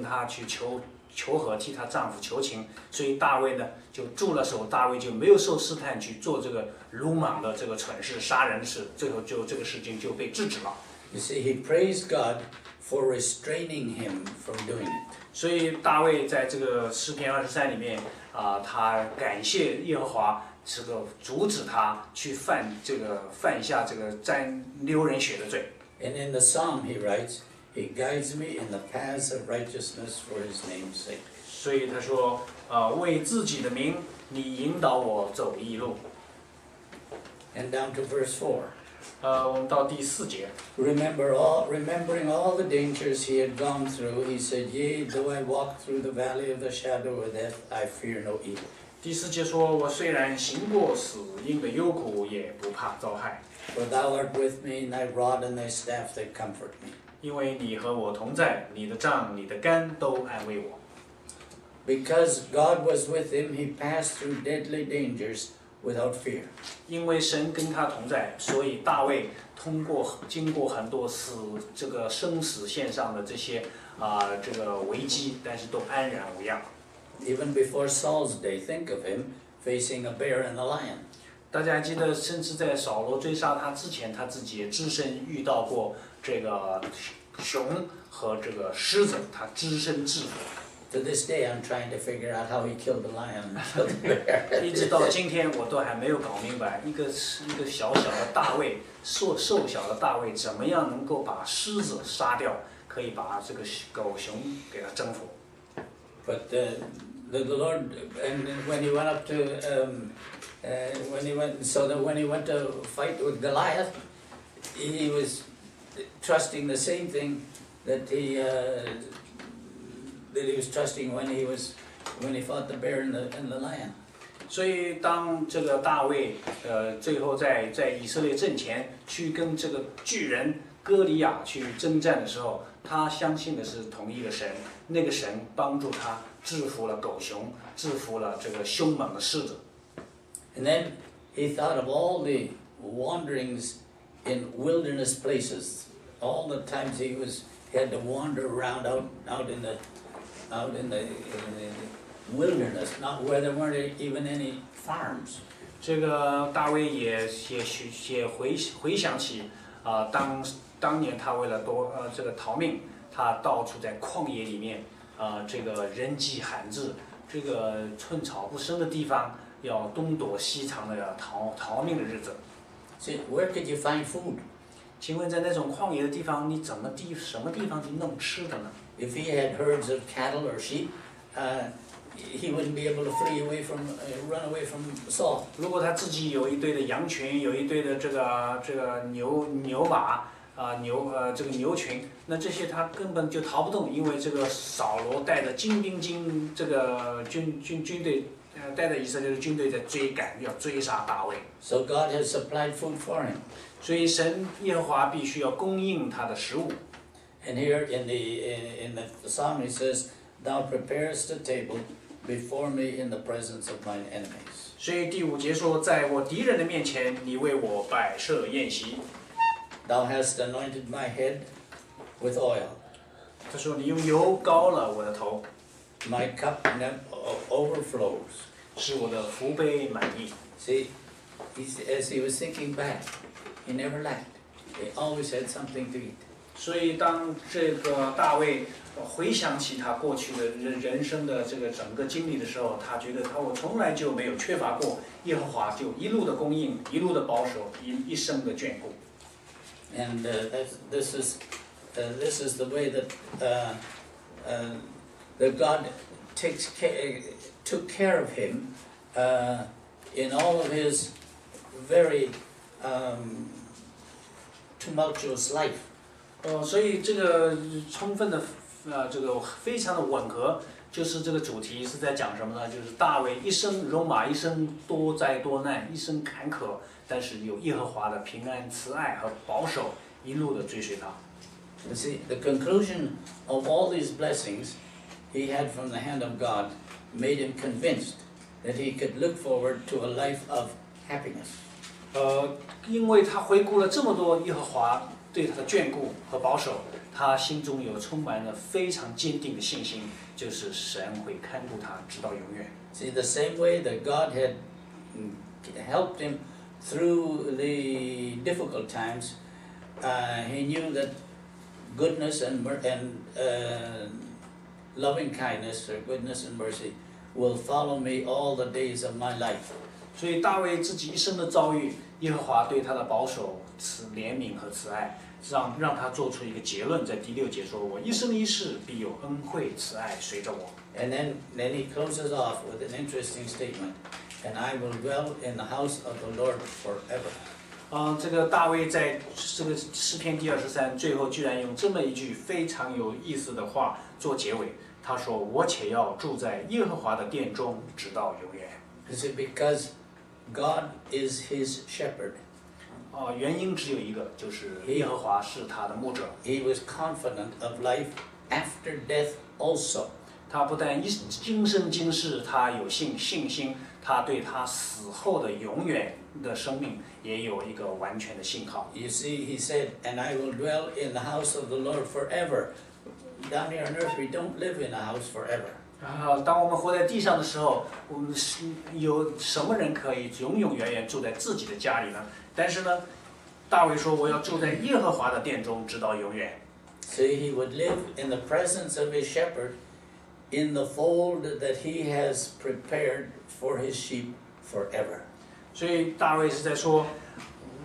她去求和，替她丈夫求情，所以大卫呢就住了手，大卫就没有受试探去做这个鲁莽的这个蠢事、杀人的事，最后就这个事情就被制止了。You see, he praised God for restraining him from doing it. 所以大卫在这个诗篇23里面他感谢耶和华，这个阻止他去犯下这个沾流人血的罪。And in the psalm he writes, He guides me in the paths of righteousness for his name's sake. 所以他说为自己的名，你引导我走义路。And down to verse 4. 我们到第4节。Remembering all the dangers he had gone through, he said, Yea, though I walk through the valley of the shadow of death, I fear no evil. 第4节说，我虽然行过死荫的幽谷，也不怕遭害。For thou art with me, and thy rod and thy staff, they comfort me. 因为你和我同在，你的杖、你的竿都安慰我。Because God was with him, he passed through deadly dangers without fear. 因为神跟他同在，所以大卫经过很多这个生死线上的这些这个危机，但是都安然无恙。Even before Saul's day, think of him facing a bear and a lion. 大家还记得，甚至在扫罗追杀他之前，他自己也只身遇到过这个熊和这个狮子，他只身制服。To this day, I'm trying to figure out how he killed the lion and killed the bear. 一直到今天，我都还没有搞明白，一个小小的大卫，瘦小的大卫，怎么样能够把狮子杀掉，可以把这个狗熊给他征服。But the Lord, and when he went up to, when he went to fight with Goliath, he was trusting the same thing that he was trusting when he fought the bear and the lion. 所以当这个大卫最后在以色列阵前去跟这个巨人歌利亚去征战的时候，他相信的是同一个神，那个神帮助他制服了狗熊，制服了这个凶猛的狮子。And then he thought of all the wanderings in wilderness places, all the times he had to wander around out in the wilderness, not where there weren't even any farms. 这个大卫也回想起当年他为了这个逃命，他到处在旷野里面这个人迹罕至，这个寸草不生的地方，要东躲西藏的逃命的日子。See, where could you find food? 请问在那种旷野的地方，你什么地方去弄吃的呢？ If he had herds of cattle or sheep, he wouldn't be able to run away from Saul. 如果他自己有一堆的羊群，有一堆的这个牛马这个牛群，那这些他根本就逃不动，因为这个扫罗带着精兵这个军队，带着以色列的军队在要追杀大卫。So God has supplied food for him. 所以神耶和华必须要供应他的食物。And here in the psalm he says, "Thou preparest a table before me in the presence of mine enemies." 所以第5节说，在我敌人的面前，你为我摆设宴席。Thou hast anointed my head with oil. 他说，你用油膏了我的头， My cup overflows. 使我的福杯满溢。 See, as he was thinking back, he never lacked. He always had something to eat. 所以当这个大卫回想起他过去的人生的这个整个经历的时候，他觉得我从来就没有缺乏过，耶和華就一路的供应，一路的保守，一生的眷顾。And this is the way that God took care of him in all of his very tumultuous life. 所以这个充分的这个非常的吻合，就是这个主题是在讲什么呢？就是大卫一生戎马，一生多灾多难，一生坎坷，但是有耶和华的平安、慈爱和保守一路的追随他。You see, the conclusion of all these blessings he had from the hand of God made him convinced that he could look forward to a life of happiness. 因为他回顾了这么多耶和华对他的眷顾和保守，他心中有充满了非常坚定的信心，就是神会看顾他直到永远。See, the same way that God had helped him through the difficult times, he knew that goodness and loving kindness or goodness and mercy will follow me all the days of my life. 所以大卫自己一生的遭遇，耶和华对他的保守、怜悯和慈爱，让他做出一个结论，在第6节说：“我一生一世必有恩惠慈爱随着我。” And then he closes off with an interesting statement, and I will dwell in the house of the Lord forever. 这个大卫在这个诗篇第23最后居然用这么一句非常有意思的话做结尾，他说：“我且要住在耶和华的殿中，直到永远。” Is it because God is his shepherd? 原因只有一个，就是耶和华是他的牧者。He was confident of life after death also. 他不但今生今世他有信心，他对他死后的永远的生命也有一个完全的信号。You see, he said, "And I will dwell in the house of the Lord forever." Down here on earth, we don't live in a house forever. 当我们活在地上的时候，我们有什么人可以永永远远住在自己的家里呢？但是呢，大卫说：“我要住在耶和华的殿中，直到永远。” So he would live in the presence of his shepherd, in the fold that he has prepared for his sheep forever. 所以大卫是在说，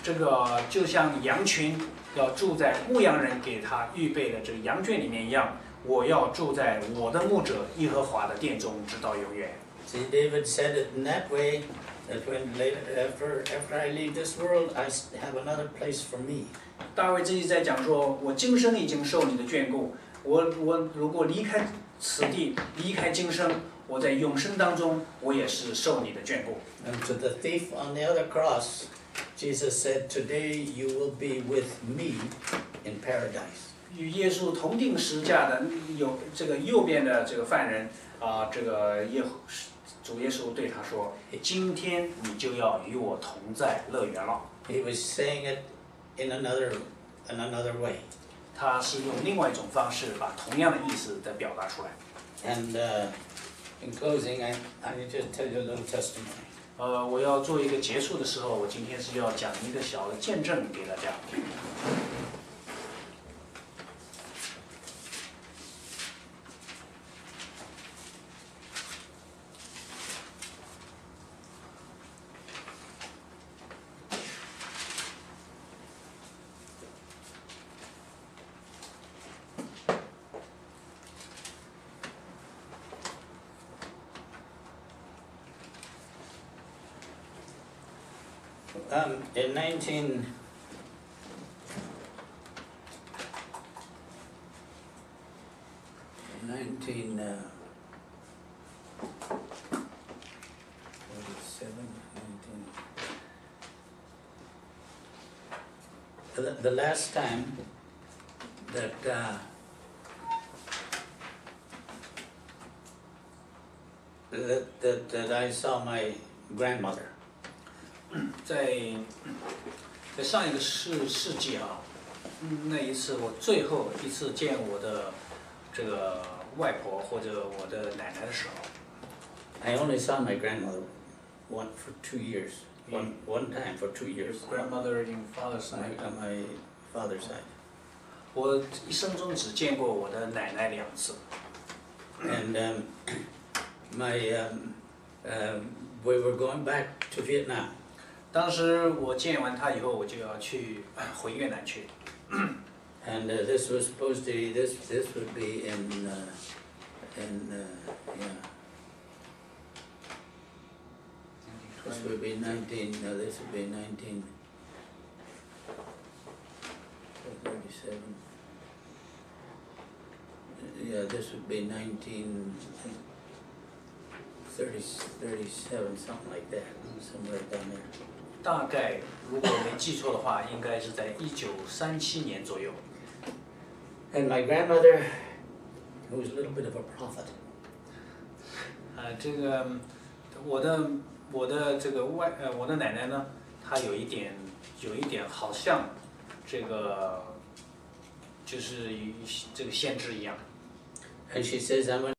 这个就像羊群要住在牧羊人给他预备的这个羊圈里面一样，我要住在我的牧者耶和华的殿中，直到永远。See, David said it in that way, that after I leave this world, I have another place for me. 大卫自己在讲说：“我今生已经受你的眷顾，我如果离开此地，离开今生，我在永生当中，我也是受你的眷顾。” And to the thief on the other cross, Jesus said, "Today you will be with me in paradise." 与耶稣同定十架的有这个右边的这个犯人这个主耶稣对他说：“今天你就要与我同在乐园了。” He was saying it in another way. 他是用另外一种方式把同样的意思再表达出来。And in closing, I just tell you a little testimony. 我要做一个结束的时候，我今天是要讲一个小的见证给大家。In 19 the last time that I saw my grandmother. 在上一个世纪那一次我最后一次见我的这个外婆或者我的奶奶的时候 I only saw my grandmother for 2 years. One time for 2 years. grandmother in father's side. On my father's side. 我一生中只见过我的奶奶2次。And we were going back to Vietnam. 当时我见完她以后，我就要回越南去。And this was supposed to be this would be in this would be 19. No, this would be 1937. Yeah, this would be 1937, something like that, somewhere down there. 大概如果没记错的话，应该是在1937年左右。And my grandmother, who was a little bit of a prophet. 这个我的这个我的奶奶呢，她有一点好像这个就是与这个先知一样。 And she says, I'm going